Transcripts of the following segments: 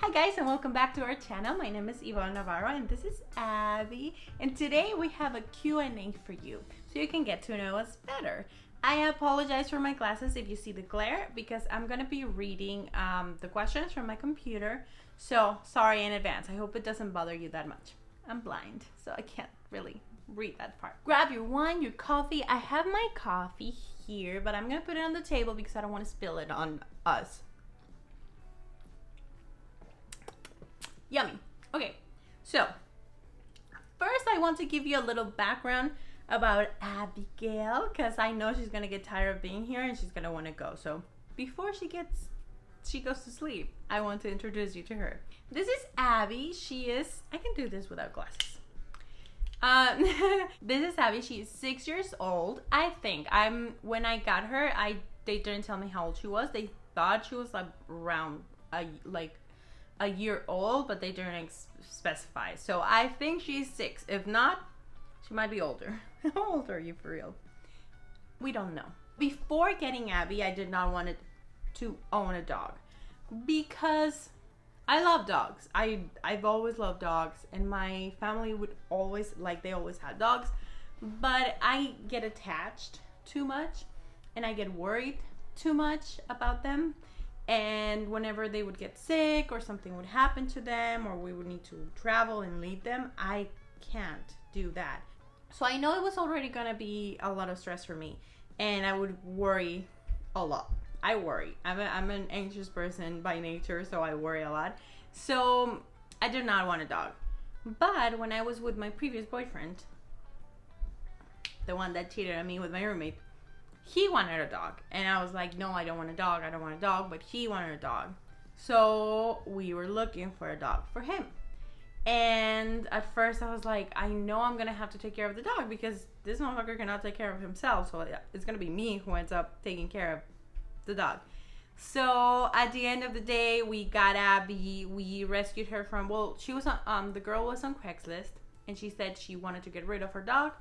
Hi guys, and welcome back to our channel. My name is Yvonne Navarro and this is Abby, and today we have a Q&A for you so you can get to know us better. I apologize for my glasses if you see the glare because I'm gonna be reading the questions from my computer, so sorry in advance. I hope it doesn't bother you that much. I'm blind, so I can't really read that part. Grab your wine, your coffee. I have my coffee here, but I'm gonna put it on the table because I don't want to spill it on us. Yummy. Okay, so first I want to give you a little background about Abigail because I know she's gonna get tired of being here and she's gonna want to go. So before she goes to sleep, I want to introduce you to her. This is Abby. I can do this without glasses. This is Abby. She's 6 years old. I think when I got her, they didn't tell me how old she was. They thought she was around a year old, but they didn't specify. So I think she's 6. If not, she might be older. How old are you for real? We don't know. Before getting Abby, I did not want to own a dog because I love dogs. I've always loved dogs, and my family would always, they always had dogs, but I get attached too much and I get worried too much about them. And whenever they would get sick or something would happen to them or we would need to travel and leave them, I can't do that. So I know it was already gonna be a lot of stress for me and I would worry a lot. I worry. I'm an anxious person by nature, so I worry a lot. So I did not want a dog. But when I was with my previous boyfriend, the one that cheated on me with my roommate, he wanted a dog. And I was like, no, I don't want a dog. I don't want a dog. But he wanted a dog. So we were looking for a dog for him. And at first I was like, I know I'm going to have to take care of the dog because this motherfucker cannot take care of himself. So it's going to be me who ends up taking care of the dog. So at the end of the day, we got Abby. We rescued her from, she was on, the girl was on Craigslist. And she said she wanted to get rid of her dog,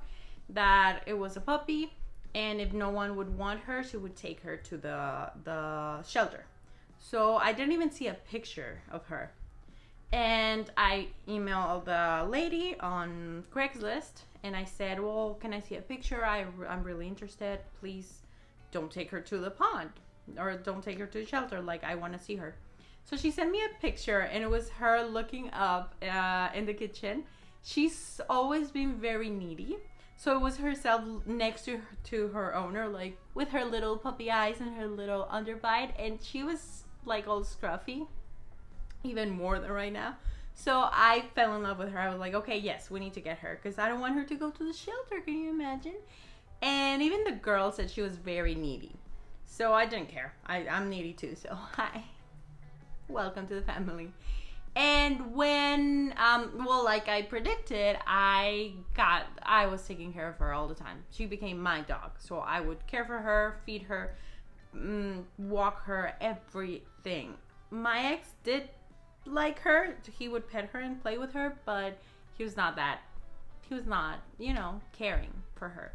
that it was a puppy. And if no one would want her, she would take her to the shelter. So I didn't even see a picture of her. And I emailed the lady on Craigslist and I said, well, can I see a picture? I'm really interested. Please don't take her to the pond or don't take her to the shelter. I want to see her. So she sent me a picture and it was her looking up in the kitchen. She's always been very needy. So it was herself next to her owner, with her little puppy eyes and her little underbite. And she was all scruffy, even more than right now. So I fell in love with her. I was like, okay, yes, we need to get her because I don't want her to go to the shelter. Can you imagine? And even the girl said she was very needy. So I didn't care. I'm needy too. So hi. Welcome to the family. And when, like I predicted, I was taking care of her all the time. She became my dog. So I would care for her, feed her, walk her, everything. My ex did like her. He would pet her and play with her, but he was not, caring for her.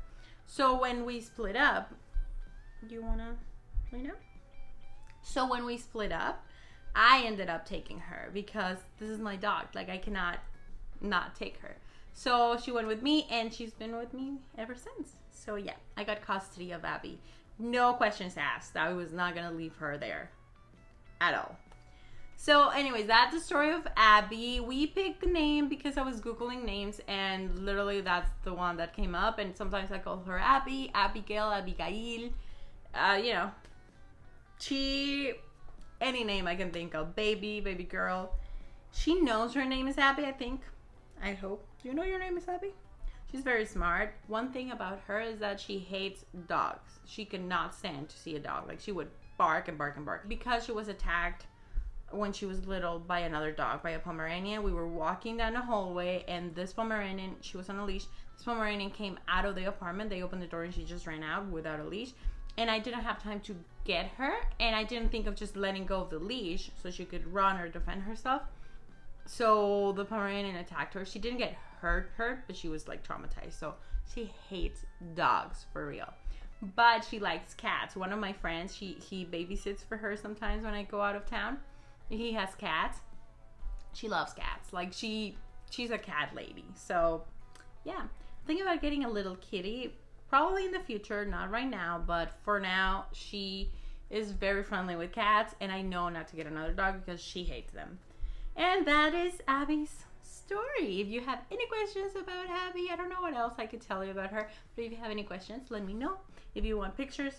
So when we split up, So when we split up, I ended up taking her because this is my dog. I cannot not take her. So she went with me and she's been with me ever since. So yeah, I got custody of Abby. No questions asked. I was not going to leave her there at all. So anyways, that's the story of Abby. We picked the name because I was Googling names and literally that's the one that came up. And sometimes I call her Abby, Abigail, Abigail. Any name I can think of. Baby girl. She knows her name is Abby, I think. I hope. Do you know your name is Abby? She's very smart. One thing about her is that she hates dogs. She could not stand to see a dog. She would bark and bark and bark. Because she was attacked when she was little by another dog, by a Pomeranian. We were walking down a hallway and this Pomeranian, she was on a leash. This Pomeranian came out of the apartment. They opened the door and she just ran out without a leash. And I didn't have time to get her. And I didn't think of just letting go of the leash so she could run or defend herself. So the Pomeranian attacked her. She didn't get hurt, but she was traumatized. So she hates dogs for real. But she likes cats. One of my friends, he babysits for her sometimes when I go out of town. He has cats. She loves cats. Like she's a cat lady. So yeah, thinking about getting a little kitty. Probably in the future, not right now, but for now, she is very friendly with cats, and I know not to get another dog because she hates them. And that is Abby's story. If you have any questions about Abby, I don't know what else I could tell you about her, but if you have any questions, let me know. If you want pictures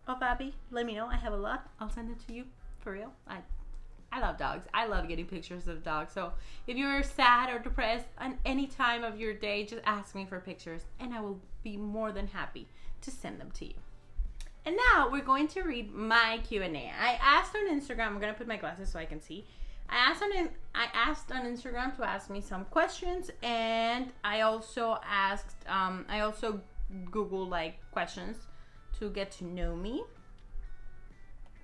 of Abby, let me know. I have a lot. I'll send it to you, for real. I love dogs. I love getting pictures of dogs. So if you're sad or depressed on any time of your day, just ask me for pictures and I will be more than happy to send them to you. And now we're going to read my Q&A. I asked on Instagram, I'm going to put my glasses so I can see. I asked on Instagram to ask me some questions, and I also Googled like questions to get to know me.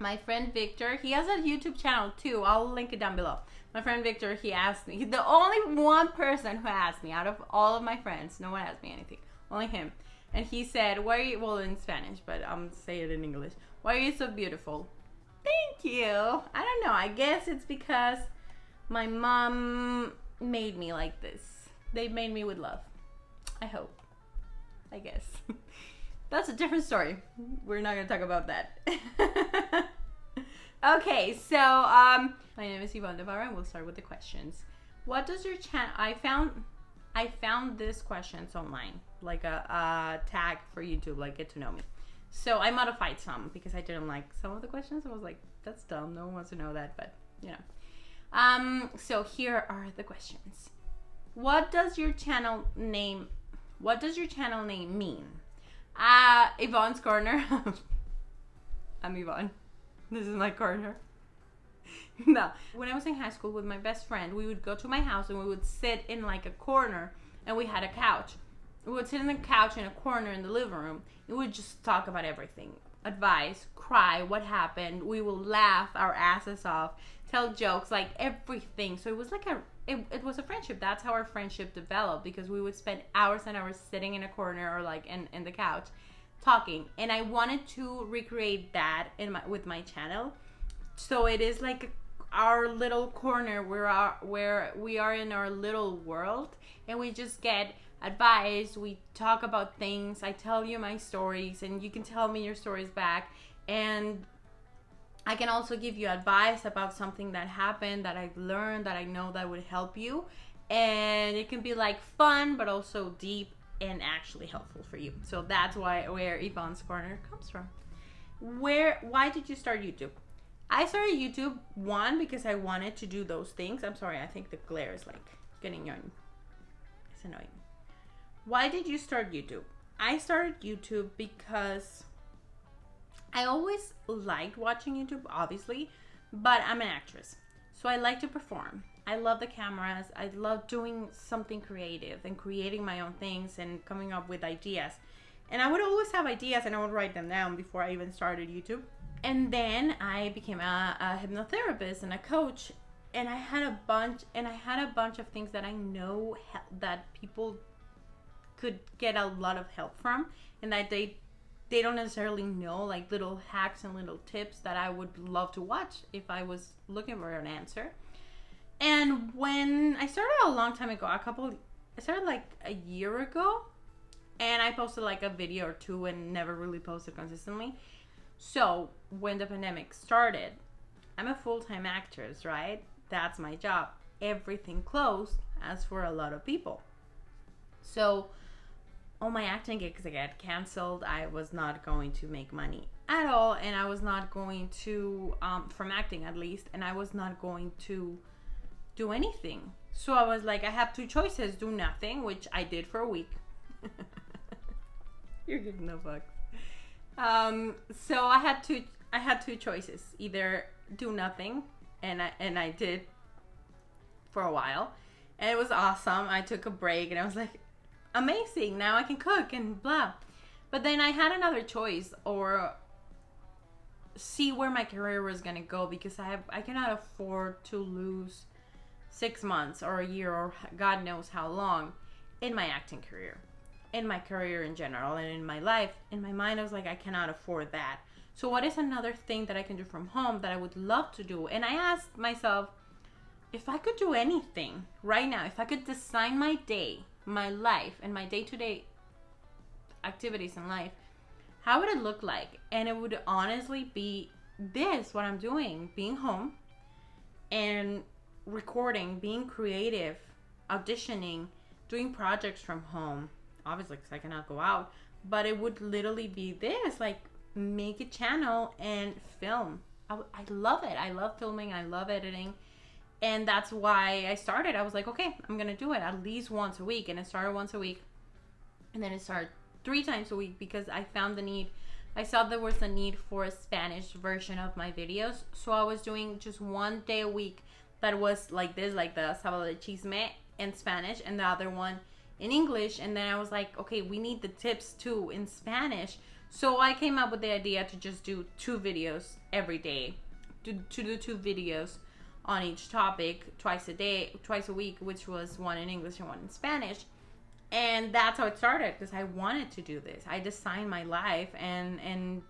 My friend Victor, he has a YouTube channel too. I'll link it down below. My friend Victor, he asked me, the only one person who asked me out of all of my friends, no one asked me anything, only him. And he said, why are you, well in Spanish, but I'm saying it in English. Why are you so beautiful? Thank you. I don't know, I guess it's because my mom made me like this. They made me with love. I hope. I guess. That's a different story. We're not gonna talk about that. Okay, so my name is Yvonne Devara, and we'll start with the questions. What does your channel? I found this questions online, like a tag for YouTube, like get to know me. So I modified some because I didn't like some of the questions. I was like, that's dumb. No one wants to know that, but you know. So here are the questions. What does your channel name mean? Yvonne's Corner. I'm Yvonne. This is my corner. No. When I was in high school with my best friend, we would go to my house and we would sit in like a corner, and we had a couch. We would sit in the couch in a corner in the living room. And we would just talk about everything. Advice, cry, what happened. We will laugh our asses off, tell jokes, like everything. So it was like it was a friendship. That's how our friendship developed, because we would spend hours and hours sitting in a corner or like in the couch talking. And I wanted to recreate that with my channel. So it is like our little corner where we are in our little world, and we just get advice. We talk about things. I tell you my stories, and you can tell me your stories back. And I can also give you advice about something that happened, that I've learned, that I know that would help you. And it can be like fun, but also deep and actually helpful for you. So that's where Yvonne's Corner comes from. Why did you start YouTube? I started YouTube, one, because I wanted to do those things. I'm sorry, I think the glare is like getting on. It's annoying. Why did you start YouTube? I started YouTube because I always liked watching YouTube, obviously, but I'm an actress. So I like to perform. I love the cameras. I love doing something creative and creating my own things and coming up with ideas. And I would always have ideas and I would write them down before I even started YouTube. And then I became a hypnotherapist and a coach, and I had a bunch of things that I know that people could get a lot of help from, and that they don't necessarily know, like little hacks and little tips that I would love to watch if I was looking for an answer. And when I started a long time ago, I started like a year ago, and I posted like a video or two and never really posted consistently. So when the pandemic started, I'm a full-time actress, right? That's my job. Everything closed, as for a lot of people. So all my acting gigs got canceled. I was not going to make money at all, and I was not going to, from acting at least, and I was not going to do anything. So I was like, I have two choices: do nothing, which I did for a week. You're getting no fucks. So I had two choices: either do nothing, and I did for a while, and it was awesome. I took a break, and I was like, amazing, now I can cook and blah. But then I had another choice, or see where my career was gonna go, because I cannot afford to lose 6 months or a year or God knows how long in my acting career, in my career in general, and in my life. In my mind, I was like, I cannot afford that. So what is another thing that I can do from home that I would love to do? And I asked myself, if I could do anything right now, if I could design my day, my life, and my day-to-day activities in life, how would it look like? And it would honestly be this, what I'm doing, being home and recording, being creative, auditioning, doing projects from home, obviously because I cannot go out, but it would literally be this, like make a channel and film. I love it. I love filming. I love editing. And that's why I started. I was like, okay, I'm going to do it at least once a week. And it started once a week. And then it started 3 times a week because I found the need. I saw there was a need for a Spanish version of my videos. So I was doing just one day a week that was like this, like the Sabado de chisme in Spanish, and the other one in English. And then I was like, okay, we need the tips too in Spanish. So I came up with the idea to just do 2 videos every day, to do 2 videos on each topic twice a week, which was one in English and one in Spanish. And that's how it started, because I wanted to do this. I designed my life, and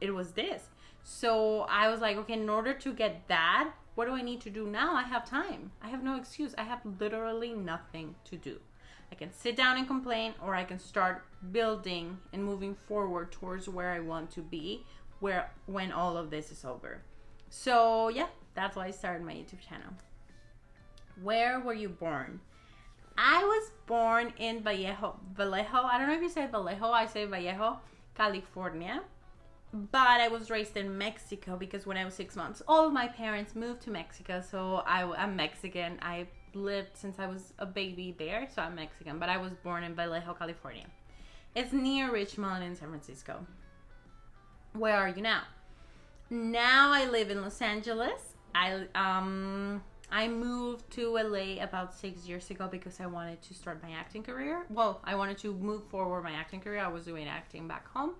it was this. So I was like, okay, in order to get that, what do I need to do now? I have time. I have no excuse. I have literally nothing to do. I can sit down and complain, or I can start building and moving forward towards where I want to be, when all of this is over. So yeah, that's why I started my YouTube channel. Where were you born? I was born in Vallejo. I don't know if you say Vallejo. I say Vallejo, California. But I was raised in Mexico because when I was 6 months old, my parents moved to Mexico. So I'm Mexican. I lived since I was a baby there, so I'm Mexican. But I was born in Vallejo, California. It's near Richmond in San Francisco. Where are you now? Now I live in Los Angeles. I moved to LA about 6 years ago because I wanted to start my acting career. Well, I wanted to move forward my acting career. I was doing acting back home,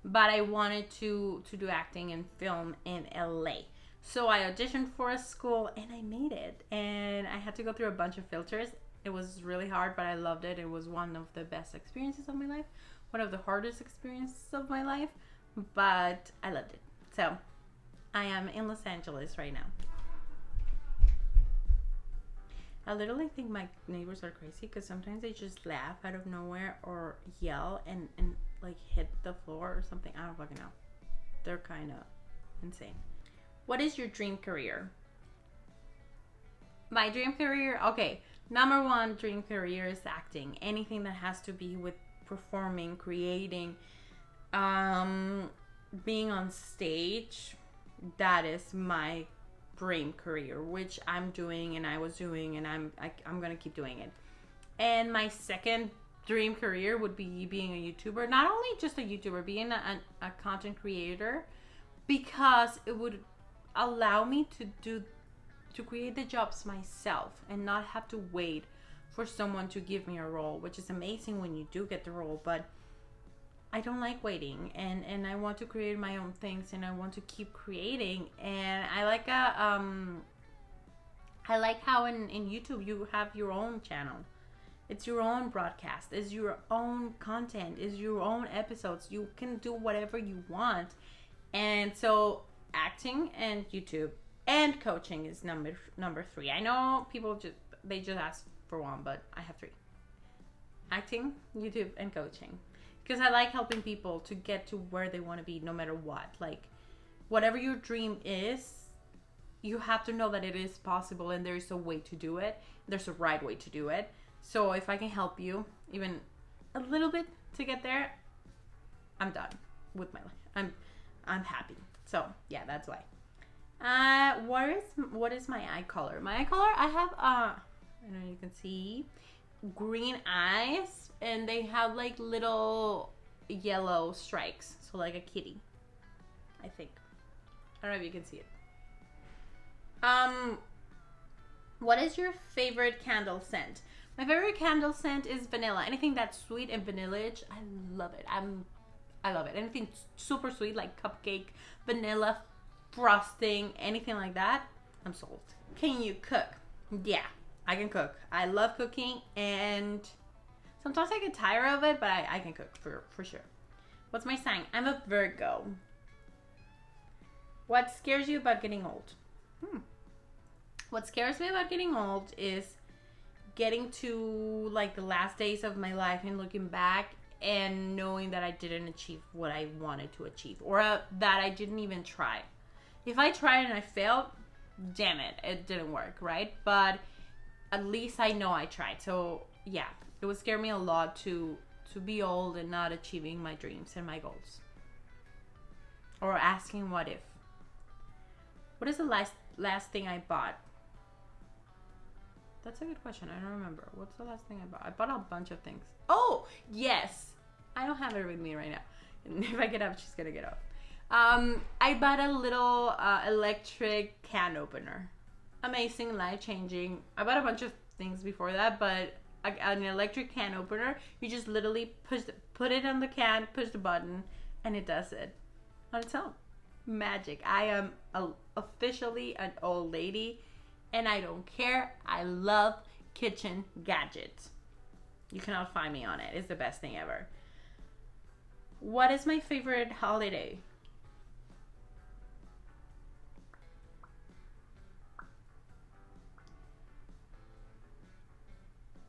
but I wanted to do acting and film in LA. So I auditioned for a school and I made it. And I had to go through a bunch of filters. It was really hard, but I loved it. It was one of the best experiences of my life. One of the hardest experiences of my life, but I loved it. So I am in Los Angeles right now. I literally think my neighbors are crazy because sometimes they just laugh out of nowhere or yell and like hit the floor or something. I don't fucking know. They're kind of insane. What is your dream career? My dream career? Okay. Number 1 dream career is acting. Anything that has to be with performing, creating, being on stage. That is my dream career, which I'm doing and I was doing, and I'm gonna keep doing it. And my second dream career would be being a YouTuber. Not only just a YouTuber, being a content creator, because it would allow me to create the jobs myself and not have to wait for someone to give me a role, which is amazing when you do get the role, but I don't like waiting, and I want to create my own things, and I want to keep creating. And I like how in YouTube you have your own channel. It's your own broadcast. It's your own content. It's your own episodes. You can do whatever you want. And so acting and YouTube and coaching is number 3. I know people just ask for 1, but I have 3. Acting, YouTube, and coaching. Because I like helping people to get to where they want to be no matter what. Like, whatever your dream is, you have to know that it is possible and there's a way to do it. There's a right way to do it. So if I can help you even a little bit to get there, I'm done with my life. I'm happy. So yeah, that's why. What is my eye color? My eye color, I have I don't know, you can see green eyes, and they have like little yellow strikes, so like a kitty, I think. I don't know if you can see it. What is your favorite candle scent? My favorite candle scent is vanilla. Anything that's sweet and vanilla-ish, I love it. I love it. Anything super sweet, like cupcake, vanilla, frosting, anything like that, I'm sold. Can you cook? Yeah, I can cook. I love cooking, and sometimes I get tired of it, but I can cook for sure. What's my sign? I'm a Virgo. What scares you about getting old? What scares me about getting old is getting to like the last days of my life and looking back and knowing that I didn't achieve what I wanted to achieve, or that I didn't even try. If I tried and I failed, damn it, it didn't work, right? But at least I know I tried. So yeah, it would scare me a lot to be old and not achieving my dreams and my goals, or asking what if. What is the last thing I bought? That's a good question. I don't remember. What's the last thing I bought? I bought a bunch of things. Oh, yes. I don't have it with me right now. And if I get up, she's going to get up. I bought a little electric can opener. Amazing, life-changing. I bought a bunch of things before that, but an electric can opener, you just literally put it on the can, push the button, and it does it on its own. Magic. I am officially an old lady. And I don't care. I love kitchen gadgets. You cannot find me on it. It's the best thing ever. What is my favorite holiday?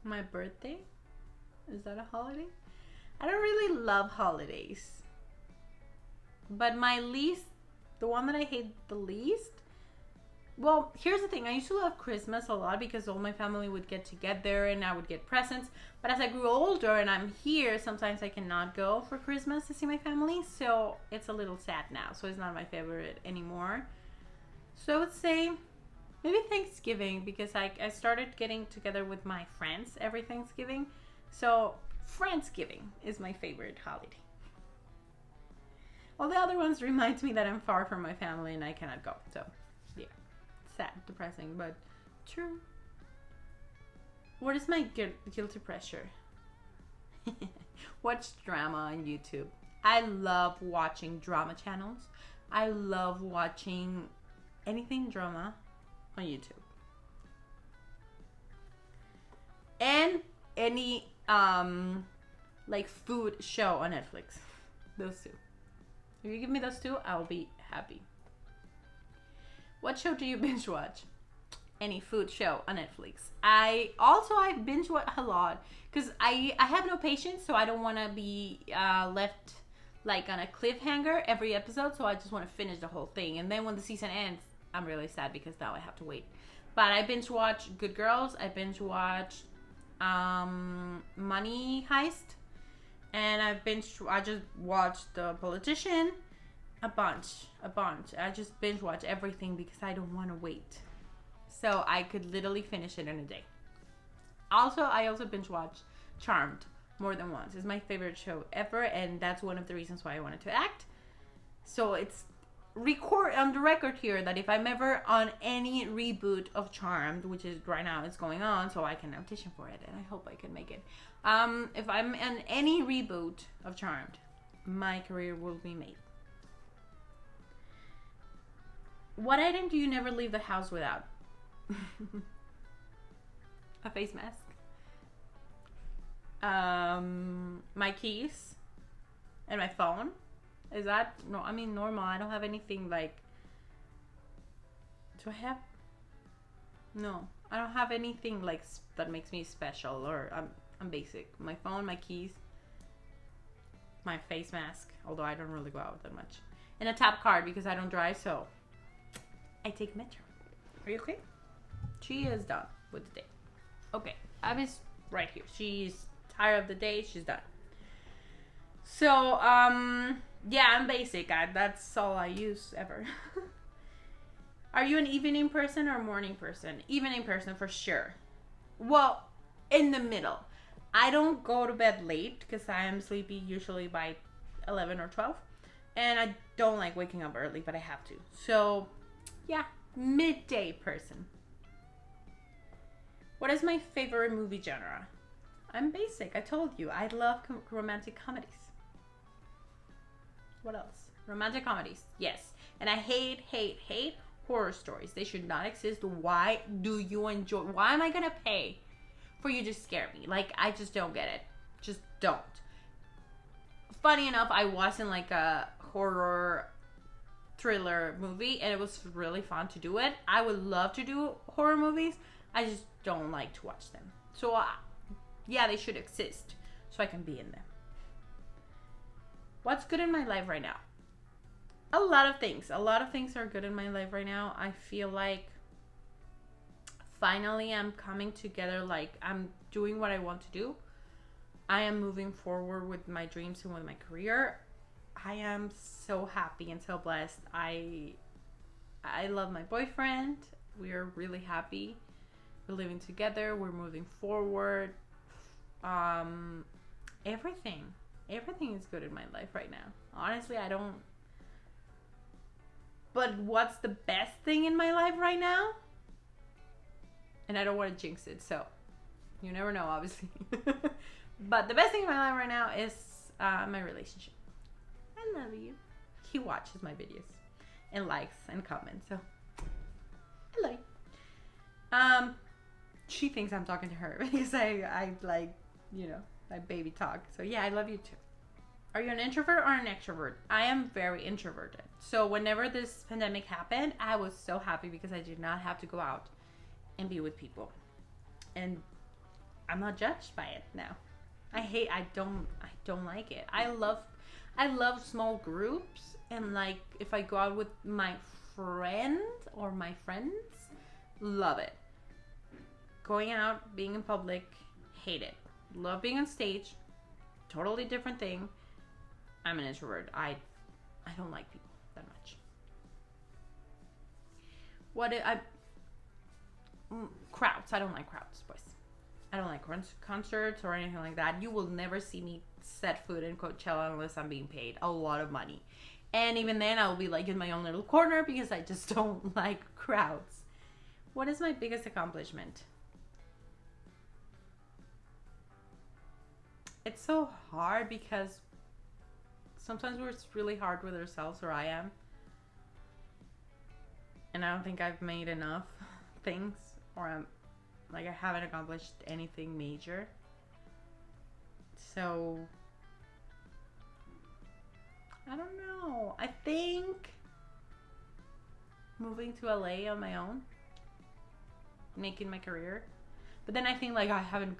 My birthday? Is that a holiday? I don't really love holidays. But the one that I hate the least. Well, here's the thing. I used to love Christmas a lot because all my family would get together and I would get presents. But as I grew older and I'm here, sometimes I cannot go for Christmas to see my family. So it's a little sad now. So it's not my favorite anymore. So I would say maybe Thanksgiving, because I started getting together with my friends every Thanksgiving. So Friendsgiving is my favorite holiday. All the other ones remind me that I'm far from my family and I cannot go. So yeah. Sad, depressing, but true. What is my guilty pleasure? Watch drama on YouTube. I love watching drama channels. I love watching anything drama on YouTube. And any like food show on Netflix. Those two. If you give me those two, I'll be happy. What show do you binge watch? Any food show on Netflix. I binge watch a lot because I have no patience, so I don't want to be left like on a cliffhanger every episode. So I just want to finish the whole thing, and then when the season ends, I'm really sad because now I have to wait. But I binge watch Good Girls. I binge watch Money Heist, and I just watched The Politician. A bunch. I just binge watch everything because I don't want to wait. So I could literally finish it in a day. I also binge watch Charmed more than once. It's my favorite show ever, and that's one of the reasons why I wanted to act. So it's on the record here that if I'm ever on any reboot of Charmed, which is right now it's going on, so I can audition for it, and I hope I can make it. If I'm on any reboot of Charmed, my career will be made. What item do you never leave the house without? A face mask. My keys. And my phone. Is that... No, I mean normal. I don't have anything like... Do I have... No. I don't have anything like that makes me special, or I'm basic. My phone, my keys. My face mask. Although I don't really go out that much. And a tap card because I don't drive, so... I take Metro. Are you okay? She is done with the day. Okay, Abby's right here. She's tired of the day. She's done. So, yeah, I'm basic. That's all I use ever. Are you an evening person or morning person? Evening person for sure. Well, in the middle. I don't go to bed late because I am sleepy usually by 11 or 12. And I don't like waking up early, but I have to. So... yeah, midday person. What is my favorite movie genre? I'm basic. I told you. I love romantic comedies. What else? Romantic comedies. Yes. And I hate horror stories. They should not exist. Why do you enjoy? Why am I going to pay for you to scare me? Like, I just don't get it. Just don't. Funny enough, I was in like a horror thriller movie, and it was really fun to do it. I would love to do horror movies. I just don't like to watch them. So yeah, they should exist so I can be in them. What's good in my life right now? A lot of things are good in my life right now. I feel like finally I'm coming together, like I'm doing what I want to do. I am moving forward with my dreams and with my career. I am so happy and so blessed. I love my boyfriend. We are really happy. We're living together. We're moving forward. Everything is good in my life right now. Honestly, I don't. But what's the best thing in my life right now? And I don't want to jinx it, so you never know, obviously. But the best thing in my life right now is my relationship. I love you. He watches my videos and likes and comments, so I love you. She thinks I'm talking to her because I like, you know, I baby talk. So yeah, I love you too. Are you an introvert or an extrovert? I am very introverted. So whenever this pandemic happened, I was so happy because I did not have to go out and be with people. And I'm not judged by it now. I don't like it. I love small groups, and like if I go out with my friend or my friends, love it. Going out, being in public, hate it. Love being on stage, totally different thing. I'm an introvert. I don't like people that much. Crowds. I don't like crowds, boys. I don't like concerts or anything like that. You will never see me set foot in Coachella unless I'm being paid a lot of money. And even then, I'll be like in my own little corner because I just don't like crowds. What is my biggest accomplishment? It's so hard because sometimes we're really hard with ourselves, or I am. And I don't think I've made enough things, or I haven't accomplished anything major. So I don't know. I think moving to LA on my own, making my career. But then I think like I haven't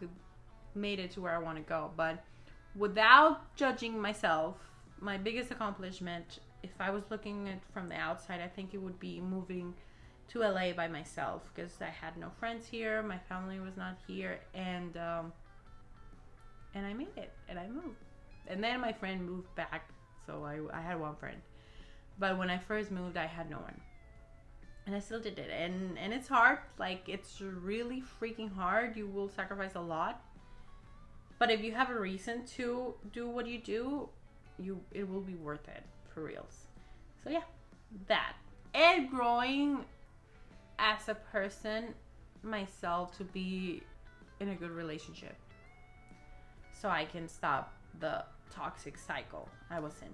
made it to where I want to go. But without judging myself, my biggest accomplishment, if I was looking at from the outside, I think it would be moving to LA by myself, because I had no friends here, my family was not here, and I made it, and I moved. And then my friend moved back, so I had one friend. But when I first moved, I had no one. And I still did it. And it's hard. Like, it's really freaking hard. You will sacrifice a lot. But if you have a reason to do what you do, it will be worth it, for reals. So yeah, that. And growing as a person myself to be in a good relationship, so I can stop the toxic cycle I was in.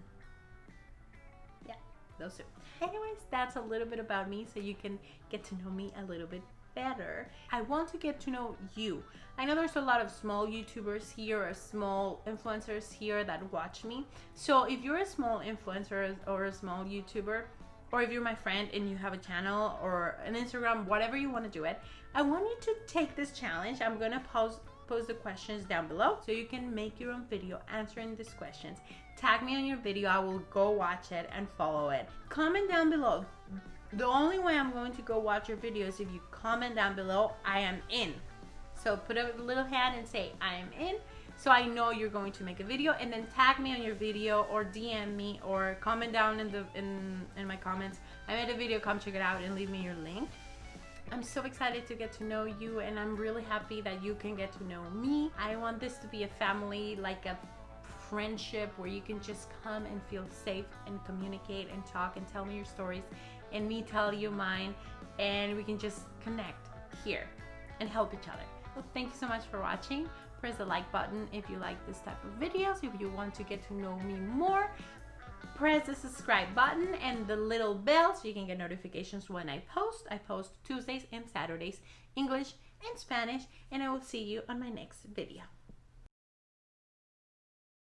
Yeah, those two. Anyways, that's a little bit about me, so you can get to know me a little bit better. I want to get to know you. I know there's a lot of small YouTubers here or small influencers here that watch me. So if you're a small influencer or a small YouTuber, or if you're my friend and you have a channel or an Instagram, whatever you want to do it, I want you to take this challenge. I'm gonna post the questions down below so you can make your own video answering these questions. Tag me on your video. I will go watch it and follow it. Comment down below. The only way I'm going to go watch your video is if you comment down below, I am in. So put a little hand and say, I am in, so I know you're going to make a video, and then tag me on your video or DM me or comment down in my comments. I made a video, come check it out and leave me your link. I'm so excited to get to know you, and I'm really happy that you can get to know me. I want this to be a family, like a friendship where you can just come and feel safe and communicate and talk and tell me your stories and me tell you mine, and we can just connect here and help each other. So thank you so much for watching. Press the like button if you like this type of videos. If you want to get to know me more, press the subscribe button and the little bell so you can get notifications when I post. I post Tuesdays and Saturdays, English and Spanish, and I will see you on my next video.